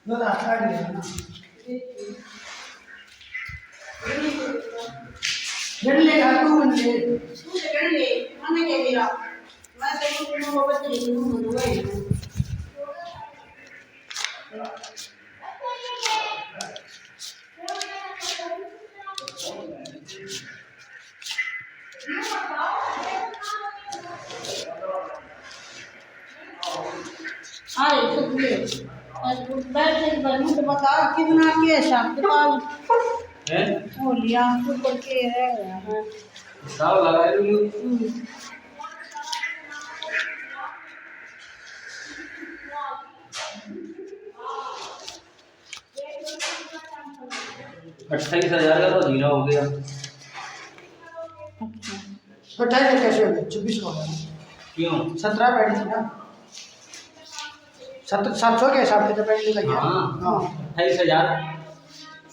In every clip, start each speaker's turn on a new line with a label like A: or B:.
A: No, no, I जड़ ले का तू मन ले
B: तू जड़ ले मने के मेरा मैं तेरे को बच्चे नहीं हूं दुबई अरे शुक्रिया बैठ बनू तो बता कितना के हिसाब किताब
C: हैं
B: वो लिया ऊपर के है
C: हिसाब लगा लूँ 28,000 का तो जीना हो गया।
A: 28 कैसे हो गए 24 हो गया
C: क्यों
A: 17 पैडी थी ना 700 के हिसाब से तो पैडी लगी
C: हाँ
A: हाँ
C: 28,000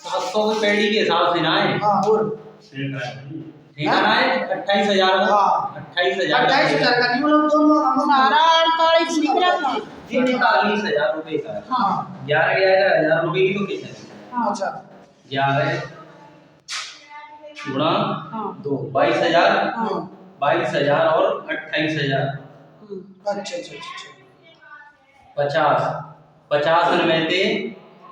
C: 700 की पैडी के हिसाब से ना है
A: हाँ और
C: ठीक है ना 28,000 का
A: हाँ
C: 28,000
A: का नहीं बोला दोनों हम
B: सारा 48 लिख रहा था
C: 43,000 रुपए का
B: हाँ
C: 11,000 रुपए की तो कितना है
A: हाँ अच्छा
C: 11 गुणा
B: हाँ
C: 2 22,000
B: हाँ
C: 22,000 और 28,000
A: अच्छा अच्छा अच्छा
C: 50 50 में से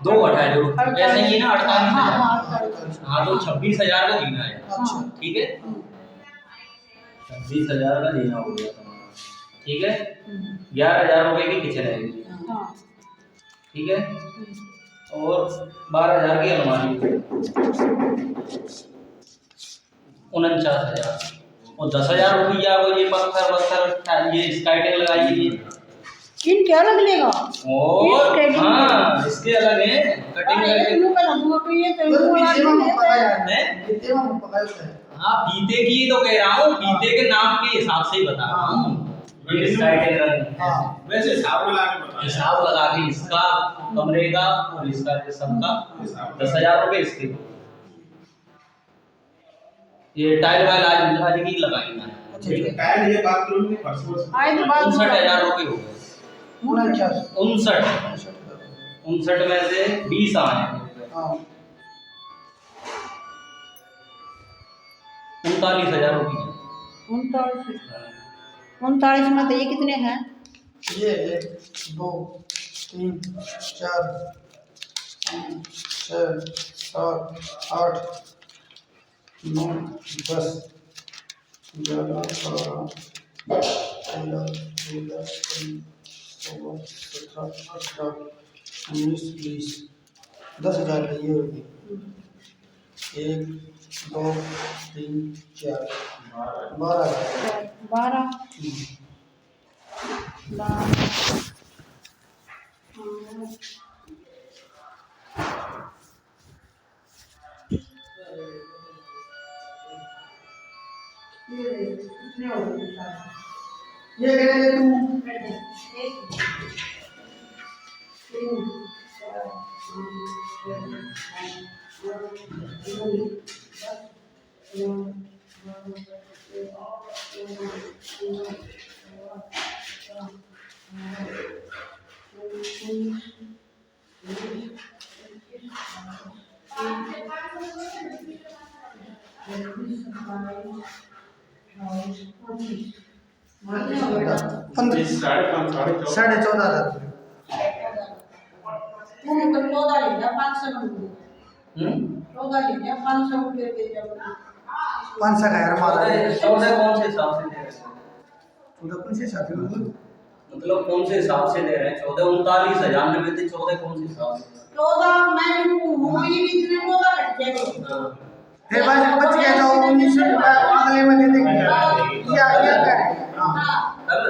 C: 2 हटा दो ऐसे ही ना 48,000 हाँ तो 26,000 का जीना है
A: अच्छा
C: ठीक है 26,000 का जीना हो गया तुम्हारा ठीक है 11,000 रुपए की किचन रहेगी ठीक है और 12,000 की अलमारी 49,000 और 10,000 रुपया वो ये पत्थर वत्थर ये स्काइटिंग लगाइए
B: किन क्या लग लेगा
C: और हाँ इसके अलग है कटिंग
B: अरे
C: करके
B: इनको का हम पे ये तो इनको
A: पीछे में
B: वाला
A: पकाया
B: है
A: है कितने में पकाया है
C: हाँ फीते की तो कह रहा हूँ फीते के नाम के हिसाब से ही बता रहा हूँ ये स्काइटिंग करके
A: हाँ
D: वैसे हिसाब लगा के बता
C: हिसाब लगा के इसका कमरे का और इसका सबका 10,000 रुपए इसके ये टाइल वाइल आज की लगाएंगे
D: टाइल ये बाथरूम में फर्श
B: आए तो बात
C: 59,000 रुपए हो गए
A: 49
C: 59 में से 20 आए
A: हाँ
C: 39,000 रुपये
B: 39 में तो ये कितने हैं
A: ये 1 2 3 4 5 6 7 8 9 10 11 12 13 14 16 17 18 19 20 10,000 का ये हो गया 1 2 3 4 12,000
B: 12
A: ये कह रहे तू साढ़े 14,000
B: तूने तो 14 ले लिया 500 रुपए 14 ले लिया 500 रुपए दे दिया
A: 500 का यार मारा
C: 14 कौन से हिसाब से दे रहे हैं
A: तो कौन से साथी
C: मतलब कौन से हिसाब से दे रहे हैं 14 39,000 में थे 14 कौन से हिसाब से
B: 14 मैं हूं ये भी इतने 14 कट जाएगा
A: फिर बाद बच गया तो 1900 रुपया अगले में दे देंगे या करेंगे
B: हां
C: कल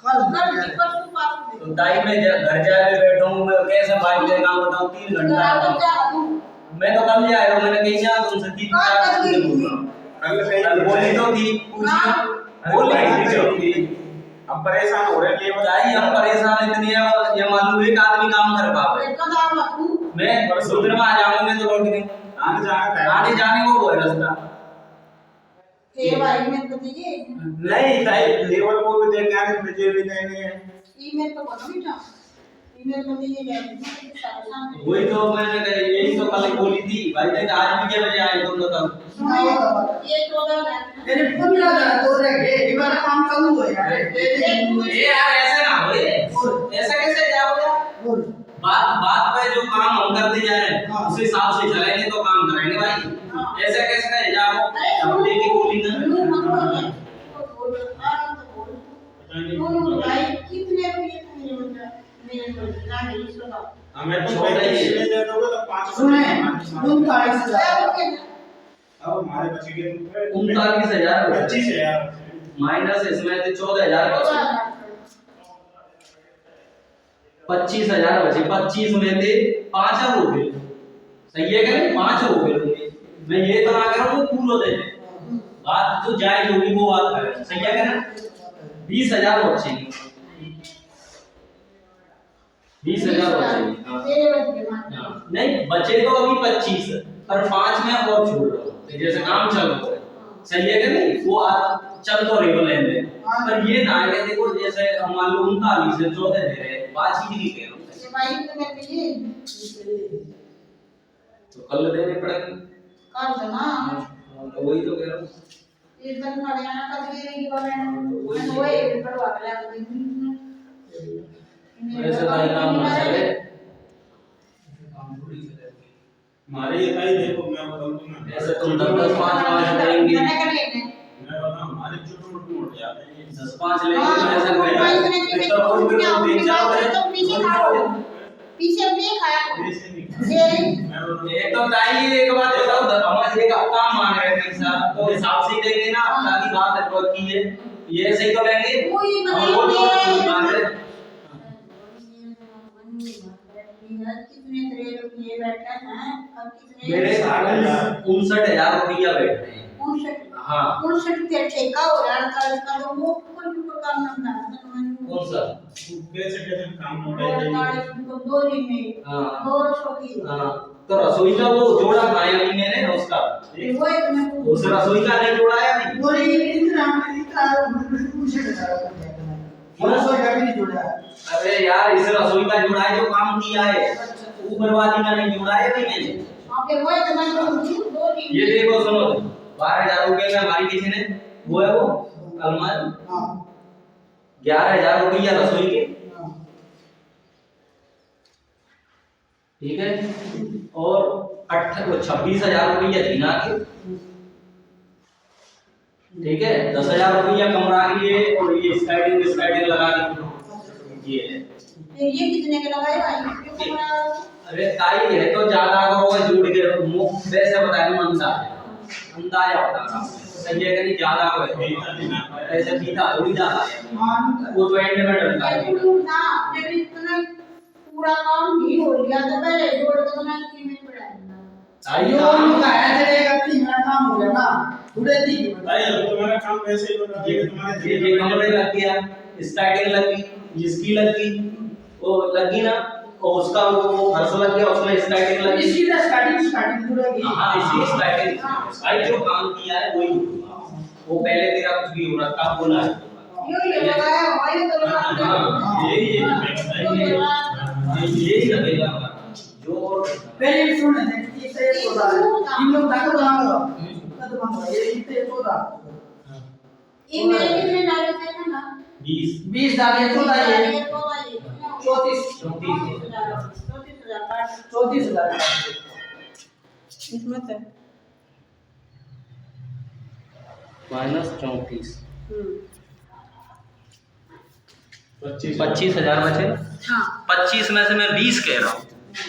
A: कल
B: कल परसों पास
C: तो टाइम में घर जाके बैठूंगा मैं कैसे बाइक ले काम बताऊं 3 घंटा मैं तो कल जा रहा हूं मैंने कहीं जा तुमसे 3-4 दिन बोल रहा हूं बोली तो थी बोली
D: हम परेशान हो रहे हैं
C: चाहिए हम परेशान इतनी है ये मालूम एक आदमी काम कर पावे मैं परसों दिन में आ जाऊंगा मैं तो लौट के आने जाने को वो है रास्ता
B: ये भाई में तो ये
D: नहीं टाइप लेवल को भी देखना है मुझे भी देंगे
B: ईमेल तो बनो ही ना ईमेल में ये जाएगी सारे
C: वही तो मैंने कहा, यही तो कल बोली थी भाई ने, आज भी क्या बजे आए तुम बताओ।
B: ये 14 है
A: तेरे 15,000 तो रह गए, ये वाला काम चालू हो यार।
C: ये यार ऐसे ना हो, ऐसा कैसे जाओगे?
A: बोल।
C: बात पे जो काम हम करते जा रहे हैं
A: हाँ।
C: उस हिसाब से चलेंगे तो काम करेंगे भाई। ऐसा कैसे कहे जाओ हम लेके बोली ना।
B: कितने मेरे ना नहीं सुना
D: हमें तो पहले इसलिए दे दोगे तो 5
A: सुने, 39,000।
D: अब हमारे बचे के
C: 39,000
D: 25,000
C: माइनस इसमें से 14,000 बचे, 25,000 बचे। 25 में से 5 हो गए, सही है क्या? 5 हो गए होंगे। मैं ये तो ना कर रहा हूँ पूरा दे बात जो जायज होगी वो बात करें, सही है क्या? 20,000 बचेंगे, 20,000 बचेंगे। हाँ। नहीं बचे तो अभी 25 पर 5 में और छोड़ दो, जैसे काम चल रहा है, सही है क्या? नहीं वो चल तो रही लेन देन, पर ये ना है देखो जैसे हम मान लो 39 से 14 दे रहे हैं, बात ही नहीं कह रहा हूँ।
B: ये भाई तो मैं पीछे
C: तो कल देने पड़ेंगे,
B: कर देना
C: तो वही तो कह रहा हूँ।
B: एक दिन हरियाणा का दिए की गवर्नमेंट वो ये पढ़वा के ला देंगे
C: ऐसे भाई काम ना चले, काम थोड़ी चलेगा।
D: हमारे ये भाई देखो मैं बताऊं तुम्हें,
C: ऐसे तुम 10-5 देंगे,
D: मैं बताऊं हमारे छोटे मोटे मोटे जाते हैं
C: 10-5 लेंगे तो ऐसा करेगा तो और भी लोग 3-4
B: तो पीछे खाओ पीछे भी खाया
D: ऐसे नहीं
B: ये
C: एक तो ताई एक बात बताओ, हम एक हफ्ता मांग रहे हैं पैसा तो हिसाब से ही देंगे ना, हफ्ता की बात है तो की है ये सही तो लेंगे।
B: कोई
C: हम वो लोग मांग रहे हैं
B: कितने तरह रुपये बैठे हैं और कितने
C: मेरे 59,000 रुपया बैठे हैं।
B: 59
C: हाँ
B: 59 के ठेका हो रहा है इसका तो वो कोई काम नहीं है
C: कौन सा?
D: कैसे कैसे काम हो
B: और
D: रहे हैं
B: को दो दिन में
C: हाँ।
B: 200 की
C: हाँ तो रसोई का वो जोड़ा खाया नहीं मैंने उसका,
B: वो एक मैं
C: उस रसोई का नहीं जोड़ाया नहीं।
A: बोले इतना पूछे बोला सोई का भी नहीं जोड़ा।
C: अरे यार इस रसोई का जोड़ा है जो काम किया है, ऊपर वाली का नहीं जोड़ा है मैंने।
B: आपके वो एक मैं दो दिन
C: ये देखो सुनो 12,000 रुपए में हमारी किसी ने वो है वो अलमारी,
A: हां
C: 11,000 रुपया रसोई के,
A: हां
C: ठीक है, और 26,000 रुपया जीना के, ठीक है, 10,000 रुपया कमरा के लिए और ये स्लाइडिंग लगा दी ये है।
B: ये कितने के लगाए भाई?
C: अरे ताई है तो ज्यादा करोगे जोड़ के वैसे बताया मंदा अंदाजा बता सही है कि नहीं, ज्यादा को ऐसे पीता थोड़ी ज्यादा है वो तो एंड में डलता है।
B: ना मैं भी इतना पूरा काम नहीं हो गया तो पहले जोड़ के तो मैं कीमत बढ़ाऊंगा।
A: यो उनका है चलेगा 3 मिनट काम हो गया ना थोड़े दी
D: भाई अब तुम्हारा काम वैसे ही बना
C: ये
D: है तुम्हारे
C: ये कमरे लग गया, स्टार्टिंग लगी, इसकी लगी, वो लगी ना, और उसका वो फर्श लग गया उसमें स्टार्टिंग लगी।
A: इसी का स्टार्टिंग जुड़ेगी।
C: हां इसी स्टार्टिंग भाई जो काम किया है वही वो पहले तेरा कुछ भी हो रहा था बोला है
B: ये लगाया भाई तो
C: हां ये लगेगा जो
A: पहले सुन ले कि इसे होता है इन लोग तक तो मांगो ये इसे होता
B: ये मेरे कितने डाले थे ना
A: 20 डाले तो ये 34,000
B: इसमें से
C: -34
D: 25
C: 25,000 बचे।
B: हाँ
C: 25 में से मैं 20 कह रहा हूँ,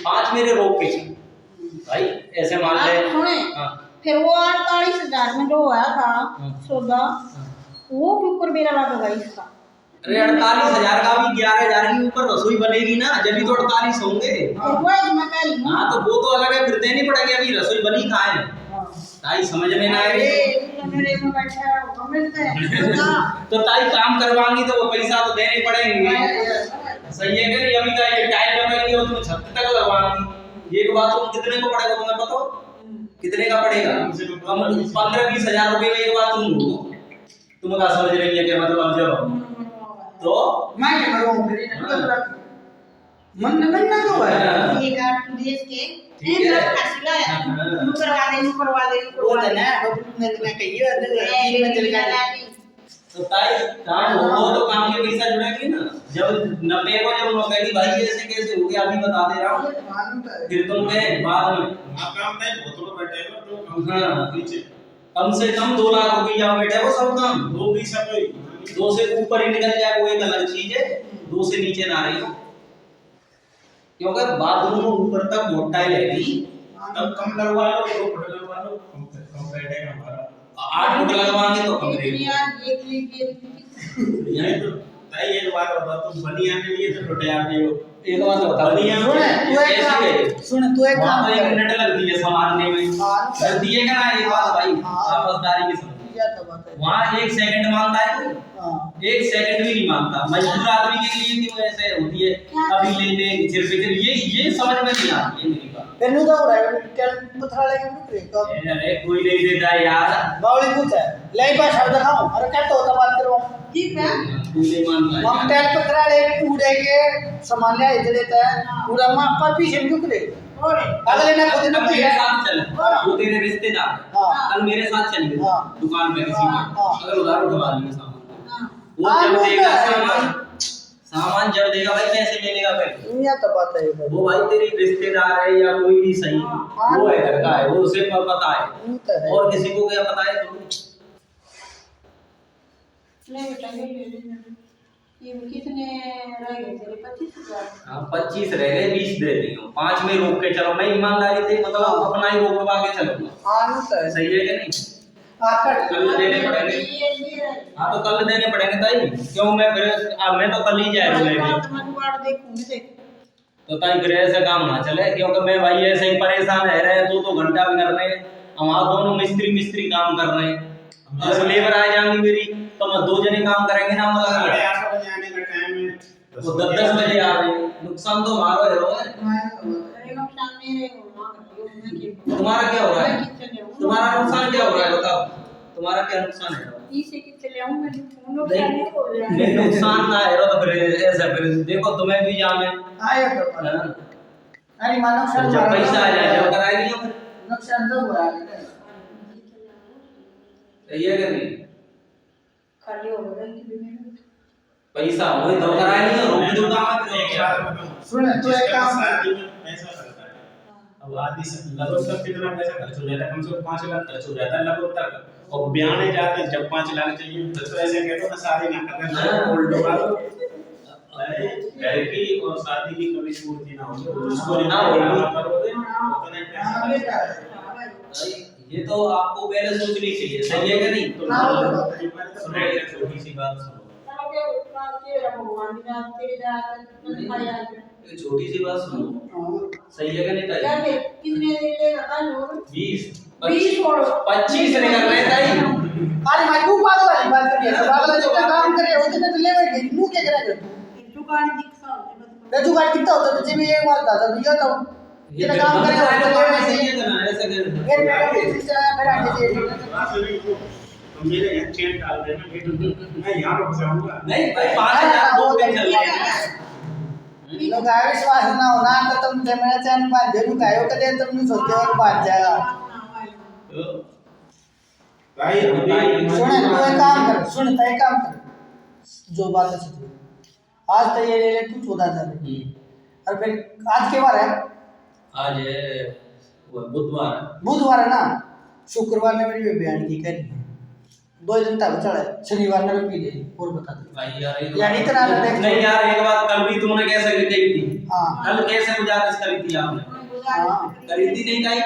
C: 5 मेरे रोक के भाई ऐसे मान ले।
B: आप सुने
C: हाँ
B: फिर वो 48,000 में जो आया था
C: हाँ।
B: सौदा वो के ऊपर मेरा लगा भाई इसका।
C: अरे 48,000 का भी 11,000 के ऊपर रसोई बनेगी ना, जब भी तो 48 होंगे।
B: फिर वो एक मैं कह रही हूँ
C: हाँ तो वो तो अलग है, फिर देनी पड़ेगी, अभी रसोई बनी कहाँ है ताई समझ में ना
B: अरे
C: आए
B: मेरे में बैठा है वो मिलते हैं
C: तो ताई काम करवाएंगी तो वो पैसा तो देने पड़ेंगे, सही है कि नहीं। अभी तो ये टाइल लगाएंगे और तुम छत तक लगवाएंगी, एक बाथरूम कितने को पड़ेगा तुम्हें पता हो? कितने का पड़ेगा? कम 15-20,000 रुपए में एक बाथरूम हो, तुम क्या समझ रही है कि मतलब जब तो
A: मैं क्या करूं फिर मन ना को है
B: ये गार्ड देश के
C: ठीक
B: ये
C: है।
B: लोग फांसी लाया करवा दे
A: वो तो ना बबलू ने ना कहिए तीन मंजिल का
C: तो ताई काम हो तो काम के पैसा जुड़ेंगे ना। जब 90 को जब लोग कहेंगे भाई ऐसे कैसे हो गया अभी बता दे रहा हूँ फिर तुम कहे बाद में
D: वहाँ काम था बोतलों बैठे हैं तो कम
C: हाँ।
D: नीचे
C: कम से कम 2 लाख रुपए यहाँ बैठे वो सब काम
D: दो भी सब
C: 2 से ऊपर ही निकल जाए वो एक अलग चीज है 2 से नीचे ना रही हो क्योंकि बाथरूम में ऊपर तक मोटाई रहेगी
D: तब कम लगवा लो 2 फुट लगवा लो कम बैठेगा हमारा
C: 8 फुट लगवाएंगे तो कम रहेगी
B: यार एक लीजिए
D: नहीं तो ताई एक बात बताओ तुम बनिया के लिए तो टूटे आते हो
C: एक बात बता
D: बनिया
A: सुन तू एक
C: वहाँ
A: काम
C: तो 1
A: कर
C: मिनट लगती है संभालने में
A: हाँ।
C: कर दिएगा ना एक बात भाई
A: हाँ।
C: आपसदारी की समझ
A: या तो बात है
C: वहाँ 1 सेकंड मांगता है कोई
A: हां
C: 1 सेकंड भी नहीं मांगता मजदूर आदमी के लिए क्यों ऐसे होती है अभी ले ले चिर पे चिर ये समझ में नहीं आती है मेरी बात
A: तेनू तो हो रहा है टेल पथरा लेके उतरे तो
C: अरे कोई नहीं देता यार
A: बावली पूछ है ले पास शब्द दिखाऊं अरे क्या तो बात करो
B: ठीक है
C: कोई नहीं मानता
A: हम टेल पथरा ले उड़े के सामान ले इधर लेता है पूरा मां पर पीछे क्यों करे
B: और
A: अगले ने खुद ने
C: अब मेरे साथ चल
B: हाँ।
C: वो तेरे रिश्तेदार है।
A: हाँ।
C: कल मेरे साथ चल
A: हाँ।
C: दुकान पे किसी
A: हाँ।
C: में अगर उधार उठवा लिए सामान
B: हां
C: वो
A: हाँ,
C: जब
A: वो तो
C: देगा
A: है।
C: सामान जब देगा भाई कैसे मिलेगा फिर
A: दुनिया तो बात है भाई
C: वो भाई तेरी रिश्तेदार है या कोई भी सही
A: हाँ।
C: वो है घर का है वो उसे पता है
A: वो तो है
C: और किसी को क्या पता है तुम
B: ले बेटा ये ले ले ये कितने रह गए तेरे 25,000
C: हाँ 25 रह गए 20 दे दी हूँ 5 में रोक के चलो मैं ईमानदारी से मतलब अपना ही रोकवा के चलूंगा
A: हां वो तो है
C: सही है कि नहीं
A: आकर
C: कल देने पड़ेंगे
B: ये
C: हाँ तो कल देने पड़ेंगे ताई क्यों मैं फिर मैं तो कल ही जाएगा मैं भी
B: बात मनुवाड़ देखूंगी देख
C: तो ताई फिर ऐसे काम ना चले क्योंकि मैं भाई ऐसे ही परेशान रह रहे हैं 2 घंटा भी कर रहे हैं हम आप दोनों मिस्त्री काम कर रहे हैं जब लेबर आ जाएंगी मेरी तो मैं 2 जने काम करेंगे ना मतलब
D: 8:30 बजे आने का टाइम है
C: वो 10 बजे आ रहे हैं नुकसान तो हमारा है रोए
B: अरे नुकसान मेरे को मांग रही हूं मैं कि
C: तुम्हारा क्या हो रहा है
B: कितने हूं
C: तुम्हारा नुकसान क्या हो रहा है बताओ तुम्हारा क्या नुकसान है
B: इसे कितने ले आऊं मैं नुकसान नहीं हो रहा
C: नहीं नुकसान ना है तो फिर ऐसा फिर देखो तुम्हें भी जाम है
A: आया तो
C: हाँ?
A: अरे मानो सर
C: जब पैसा आ जाए जब कराएगी फिर
A: नुकसान तो हुआ है
C: सही है कि नहीं
B: खाली हो गया कि मेरे
C: पैसा हो तो कराएगी और रोक दूंगा मैं
D: एक बात बताऊं
A: सुन तू एक काम
D: शादी में पैसा लगता है अब आदि से लगभग तक कितना पैसा खर्च हो जाता है कम से कम 5 लाख खर्च हो जाता है लगभग तक और ब्याह जाते हैं जब 5 लाख चाहिए तो ऐसे कहते हो ना शादी ना करना
C: हाँ।
D: गोल्ड लगा लो घर की और शादी की कभी पूर्ति ना हो उसको
C: ना हो।
D: करोगे उतना ही पैसा
C: ये तो आपको पहले सोचनी चाहिए सही है कि नहीं
D: तो
C: छोटी सी बात सुनो
B: के उत्पाद के भगवान की रात तेरे जात खाया
C: एक छोटी सी बात सुनो सही है कि नहीं
B: क्या
C: ताई
B: के कितने देर लगा लोग
C: 20
B: 20 और
C: 25 निकल रहे ताई
A: अरे मैं तू पागल वाली बात कर रही है पागल जो काम करे उतने तो ले बैठे तू क्या करेगा
B: दुकान दिखा होते
A: रजू काट कितना होता तुझे भी एक बार था तो ये तो
C: ये
A: तेरा काम करेगा तो ले बैठे
C: सही है ना ऐसा कर
A: फिर मेरा सिस्टर फिर आगे से
D: मेरे यहाँ चेन डाल देना मैं यहाँ रुक जाऊंगा
C: नहीं भाई 5000 दो पे चल रहा है
A: लोग आए विश्वास ना होना तो तुम से मेरा चैन बांध दे लुक आयो कदे तुम सोचते हो बांध जाएगा
D: भाई
A: सुन तू एक काम कर सुन तय काम कर जो बात है सच आज तो ये ले ले तू 14,000 और फिर आज के बार है
C: आज है वो बुधवार
A: बुधवार है ना शुक्रवार ने मेरी बयान की करी 2 दिन तक चढ़ा शनिवार ने पी ले और बता दे
C: भाई यार
A: यार इतना ना देख
C: नहीं यार एक बात कल भी तुमने कैसे कही थी
A: हाँ
C: कल कैसे गुजारिश करी थी आपने करी थी नहीं कही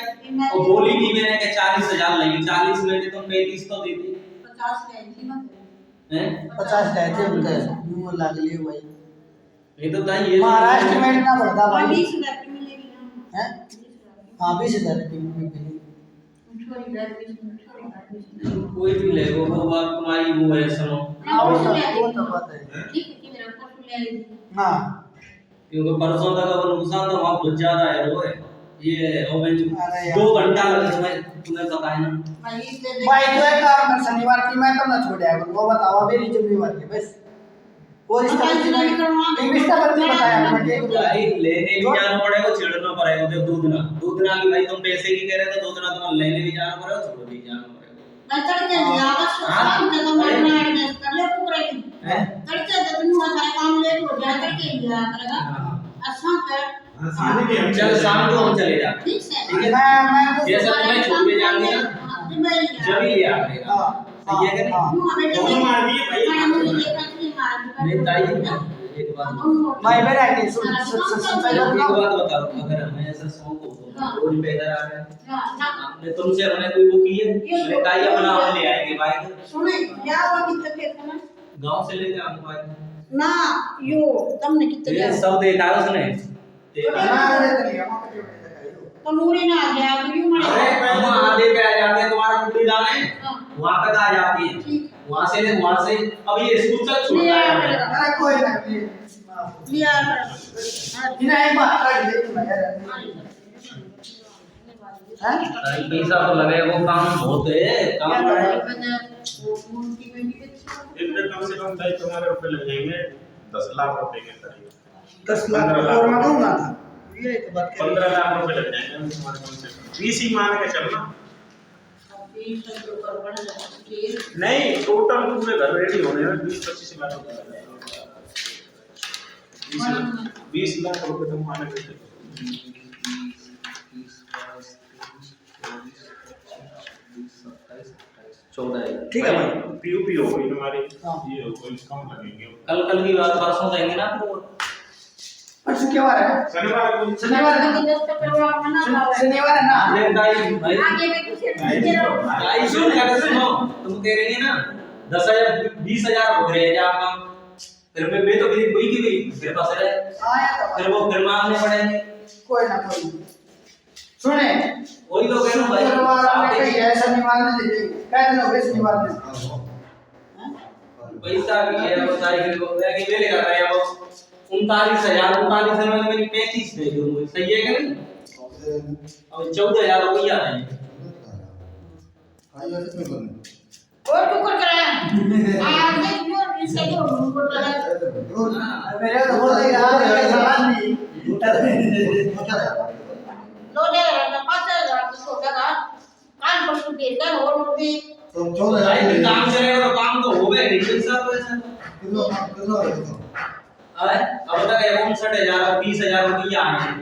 C: और बोली भी मैंने कि 40,000 लगी 40 में तुम 35 तो देती
B: 50 ले थी मत
C: हैं
A: 50 कहते उनका मुंह लग लिए भाई
C: ये तो ताई ये
A: महाराष्ट्र में इतना बढ़ता भाई
B: 20,000 की मिलेगी ना
A: हैं हाँ 20,000 की मिलेगी
B: छोरी घर में छोरी घर में
C: कोई भी ले वो बात तुम्हारी वो है सुनो
A: वो तो बात है
B: ठीक है कि मेरा को ले आई
A: हाँ
C: क्योंकि परसों तक अगर नुकसान तो वहाँ बहुत ज्यादा है वो है ये ओवन
A: अरे यार।
C: 2 घंटा लगे तुम्हें पता है ना
B: भाई से
A: भाई तो एक काम कर शनिवार की मैं तो ना छोड़ आया वो बताओ मेरी जिम्मेवारी है बस वो रिश्ता पत्नी बताया हमने ठीक है।
C: भाई लेने भी जाना पड़ेगा, छेड़ना पड़ेगा। जब दूध ना कि भाई तुम पैसे की कह रहे थे, दूध ना तुम्हें लेने भी जाना पड़ेगा, छोड़ भी जाना पड़ेगा।
B: मैं तड़के दिया बस शाम के तो मैं एडजस्ट कर ले पूरे दिन तड़के तो तुम हमारा काम लेट हो जाए तड़के दिया करेगा अच्छा कर
D: शादी के हम
C: चल शाम को हम चले जाते
B: ठीक है
C: ठीक है।
A: मैं
C: जैसा तुम्हें छोड़ के जाएंगे ना जब ही ले आएगा, सही है कि नहीं?
D: दोनों मार दिए भाई।
C: नहीं ताई एक बात
A: मैं मेरा के सुन
C: एक बात बताओ, अगर हमें ऐसा शौक हो तो रोज पे इधर आ गए, हमने तुमसे हमने कोई वो की है, मैंने ताई अपना हम ले आएंगे बाइक,
B: सुने क्या हुआ कितने थे ना
C: गांव से लेके आऊंगा बाइक।
B: ना यो तुमने कितने
C: ये सब देखा है उसने,
B: तनूरी ना आ गया तो यूं मरे
C: अरे हम आधे पे आ जाते हैं, तुम्हारा कुटी दाल है वहां तक आ जाती है, वहां से अब ये स्कूल तक छोड़ता है।
A: अरे कोई ना
B: लिया
A: बिना एक बात कर दे तुम यार हैं
C: अरे पैसा तो लगेगा, वो काम होते काम है।
D: इतने कम से कम भाई तुम्हारे रुपए लग जाएंगे 10 लाख रुपए के करीब।
A: 10 लाख और मैं कहूंगा था ये तो बात
D: 15 लाख रुपए लग जाएंगे तुम्हारे कम से कम 20 ही मान के चलना। नहीं टोटल पूरे घर रेडी होने में 20-25 लाख रुपए लग जाएंगे। 20 लाख रुपए तुम मान के चलो।
C: 14
A: ठीक है भाई
D: पीयूपी हो गई तुम्हारी,
A: हाँ।
D: ये हो गई कम लगेंगे।
C: कल की बात परसों जाएंगे ना तो
A: परसों क्या वार है
D: शनिवार को
A: शनिवार है ना
C: अरे ताई भाई
B: आगे में कुछ
C: ताई सुनो तुम कह रही है ना 10,000 20,000 हो गए जा काम, फिर मैं तो मेरी कोई की गई मेरे पास रहे,
A: आया तो
C: फिर वो फिर मांगने पड़ेंगे।
A: कोई ना कोई सुने
C: वही लोग है ना भाई,
A: शनिवार में कहीं है शनिवार में दे देंगे कह देना वे शनिवार में
C: पैसा भी है वो साइकिल को है कि ले लेगा ताई वो 39,000 में मेरी 35 दे दूंगा, सही है कि नहीं? अब 14,000 रुपया है
B: और तू कर कराया आज देख लो इससे तो उनको लगा
A: मेरे तो बोल रहे यार ये सामान नहीं
B: लो ले रहा 5,000 तो छोटा का कान पर तू देता और मुझे
C: भाई काम चलेगा तो काम तो होगा ही पैसा तो ऐसा अरे अब तक 59,000 और 20,000 रुपया आए हैं।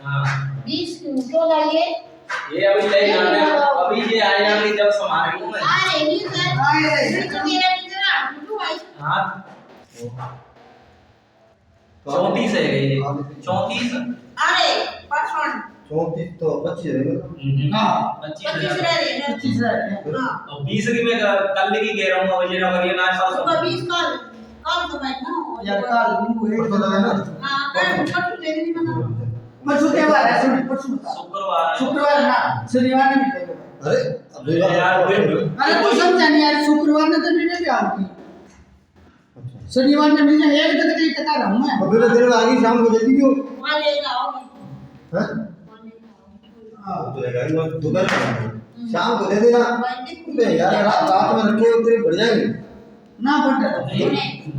C: हां
B: 20 तो लाइए
C: ये अभी ले जाने अभी ये आएगा कि जब संभालेंगे मैं
B: अरे नहीं सर तो मेरा कितना तू भाई
C: हां 34 है ये 34
B: अरे परसों
E: 34 तो 25 रहेगा।
A: हां
B: 25
C: 25,000
B: रह रहे हैं
A: 25 है
B: हां
C: और 20 की मैं कल की कह रहा हूं, अब ये ना करिए ना
B: उसका
C: परसों
B: 20 कल तो मैं ना
A: यार काल मुंह है
E: तो लगा ना
B: हां कल पर दे नहीं बना
A: परसों क्या वार है सुन परसों
C: शुक्रवार
A: शुक्रवार ना शनिवार में मिलेगा
E: अरे अब
C: यार
A: अरे तू समझा नहीं यार शुक्रवार में तो मिले भी आऊंगी शनिवार में मिल जाए एक तक नहीं तक रहूं मैं
E: अब मेरे देर आगे शाम को जल्दी क्यों
B: वहां ले जाओगे
E: हैं
A: हां
E: तो लगा मैं दोपहर में शाम को दे देना नहीं यार रात में रखे उतरे बढ़ जाएंगे
A: ना पड़ता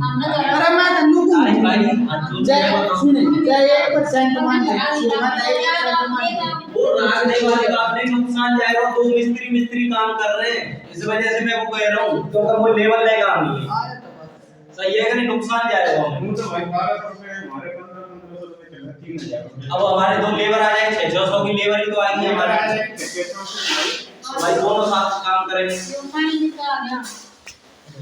B: हमने
A: अरे मैं तन्नू को
C: भाई भाई
A: जय सुने जय 1% मान ले मैं 1% मान ले
C: वो रात नहीं वाली बात नहीं, नुकसान जाएगा। दो मिस्त्री काम कर रहे हैं, इस वजह से मैं वो कह रहा हूँ तो वो लेवल ले काम नहीं है, सही है कि नहीं? नुकसान जाएगा हमें।
D: तो भाई 12 रुपए हमारे 1500 रुपए चला 3,000
C: अब हमारे दो लेबर आ जाए 600 की लेबर ही तो आएगी हमारे, भाई दोनों साथ काम करेंगे।
B: पानी निकल आ गया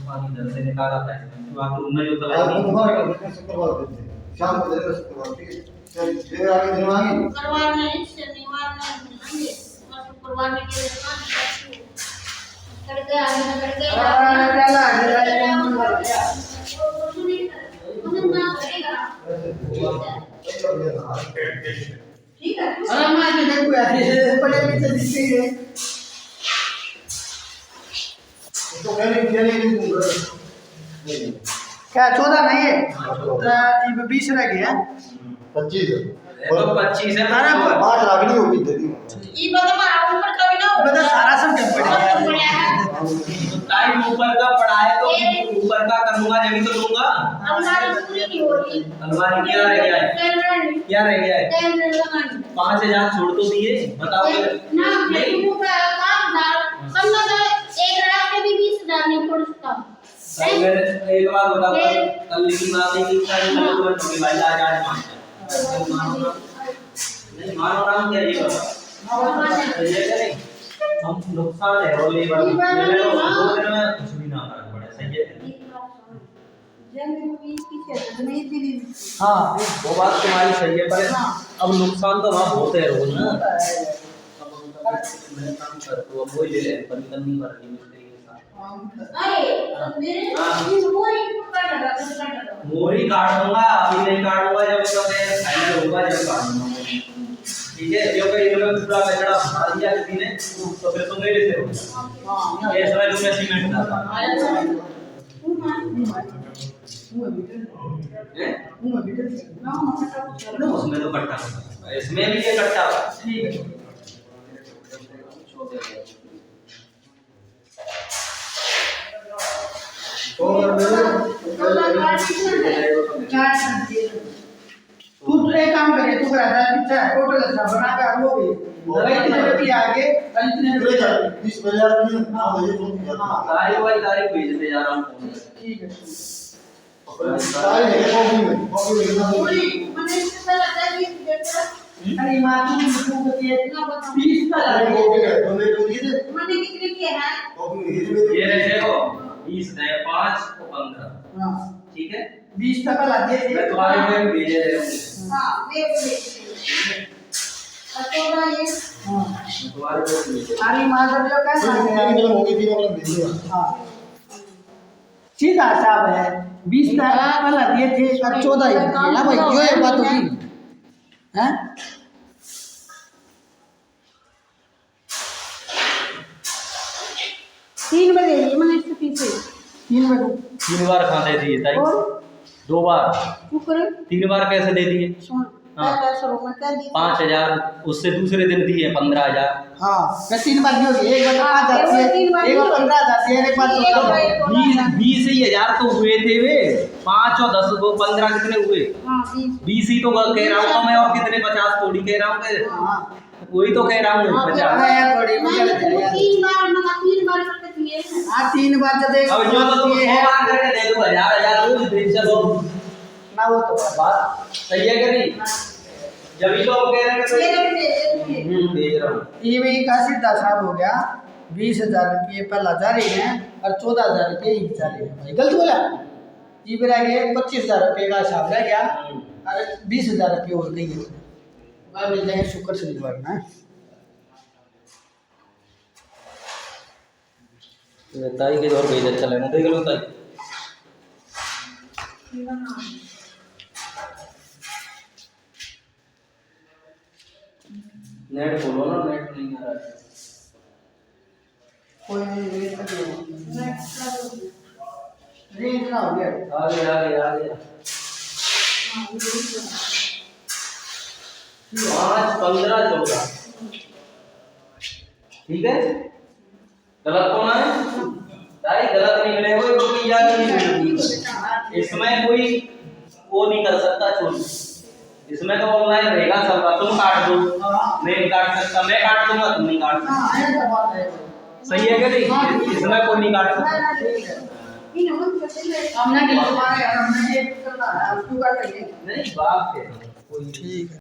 C: पानी इधर से निकाला था तो आप रूम में जो
E: आज
C: तलाश
E: बुधवार का दिन शुक्रवार को दे शाम को दे देना शुक्रवार ठीक है चल देर आगे दिन आगे
B: शुक्रवार में शनिवार में मिलेंगे और शुक्रवार में के दुकान करके आगे करके
A: चला
B: ठीक है
A: अरे मैं तो देखो यार ये पहले पीछे दिखते ही है
E: तो कहने
A: क्या 14 नहीं है तो ये 20 रह गया
E: 25
C: तो 25 है।
E: 5 लाख नहीं होगी दे दी
B: ये बता ऊपर कभी ना
A: बता सारा सब क्या पड़ेगा
C: तो टाइम ऊपर का पड़ा है तो ऊपर का करूंगा जब तो लूंगा।
B: हमारी पूरी नहीं हो रही।
C: अलमारी क्या रह गया है? क्या रह गया है? 5000 छोड़ तो दिए, बताओ
B: ना नहीं का काम दार कम ना 1 लाख के भी 20000 नहीं पड़ सकता।
C: एक बात बताओ, कल की बात है कि सारी कल तो भाई आज नहीं मानो नाम क्या ये बता ये नहीं हम नुकसान है और ये बात मैंने तो 2 दिन में कुछ भी ना फर्क पड़े। सही है
A: हाँ
C: वो बात तुम्हारी सही है, पर अब नुकसान तो वहाँ होते है रोज ना। अब मैं काम कर तो अब वही ले ले पर नहीं कर रही मिस्त्री के साथ।
B: अरे मेरे
C: मोरी काट दूंगा, अभी नहीं काटूंगा जब तो मैं फाइनल होगा जब काटूंगा। ठीक है जो कहीं इन्होंने पूरा कचरा उठा दिया किसी ने तो फिर तुम मेरे से हो ये समय तुम्हें सीमेंट डाला उसमें तो कट्टा इसमें भी ये कट्टा ठीक है।
A: तू एक काम करे तू करा कितना टोटल अच्छा बना के वो भी इतने रुपये आगे और इतने रुपये
E: 20,000 की हां ये तो
C: तारीख भेज दे जा रहा हूं।
A: ठीक है
E: सारी है कॉपी में
B: पूरी मैंने इससे लगता है कि देखो
A: अरे मां तू मुझे इतना बता 20 का लगा
E: कॉपी है तो मैं तो ये
B: मैंने कितने किए हैं
E: कॉपी में
C: ये देखो 20 है 5 और 15
A: हां
C: ठीक है
A: 20 तक ला दिए थे
C: मैं तुम्हारे में भेजे दे रहा हूं।
B: हां मैं भी अतोड़ा ये
A: हां
C: तुम्हारे में भेजे
A: अरे मां जब जो कैसा
E: मतलब होगी थी मतलब भेज दिया
A: हां सीधा साहब है 20 तक वाला दिए थे और 14 ही दिए ना भाई जो ये बात होगी हैं
B: 3 बजे ये मैंने इसके पीछे
A: 3 बजे
C: 3 बार खा दे दिए ताई
B: और
C: 2 बार
B: तू करे
C: 3 बार कैसे दे दिए?
B: सुन
C: हाँ।
B: क्या शुरू में क्या दी
C: 5000 उससे दूसरे दिन दिए 15000
A: हां मैं 3 बार नहीं होगी एक बार 5 जाती है एक बार 15 जाती है एक बार 14
C: 20 ही हजार तो हुए थे वे 5 और 10 को 15 कितने हुए?
B: हां
C: 20 ही तो कह रहा हूँ मैं और कितने 50 थोड़ी कह रहा हूँ
A: हां
C: वही तो कह रहा हूँ 50।
A: मैं थोड़ी
B: मैं
A: मुझे
B: 3 बार करके दिए
A: हां 3 बार जब एक
C: अब जो तो तुम 100 बार करके दे दो 1000 रोज दे चलो
A: ना वो तो
C: बात सही है कि नहीं? जब ही तो कह रहे हैं
B: ये
C: भेज रहा हूँ
A: ये भी का सीधा साहब हो गया 20,000 रुपये पहला जारी है और 14,000 रुपये ही जारी है भाई गलत बोला ये भी रह गए 25,000 रुपये का हिसाब रह गया और 20,000 रुपये और गई है वह मिल जाएंगे शुक्र शनिवार में
C: ताई के दौर भेज अच्छा लेना देख लो ताई नेट खोलो ना नेट नहीं आ रहा है
A: कोई नहीं रेंज ना हो गया
C: आ गया 5 15 14 ठीक है गलत कौन है ताई गलत नहीं मिलेगा क्योंकि याद नहीं मिलेगी इसमें कोई वो नहीं कर सकता चोरी इसमें तो ऑनलाइन रहेगा सबका तुम काट दो नहीं काट सकता मैं काट दूंगा तुम नहीं काट सकते
A: हां ऐसा बात है
C: सही है कि नहीं इसमें कोई नहीं काट सकता
A: हमने नहीं तुम्हारे हमने एक करना है आप क्यों कर रही है
C: नहीं बात है कोई
A: ठीक है।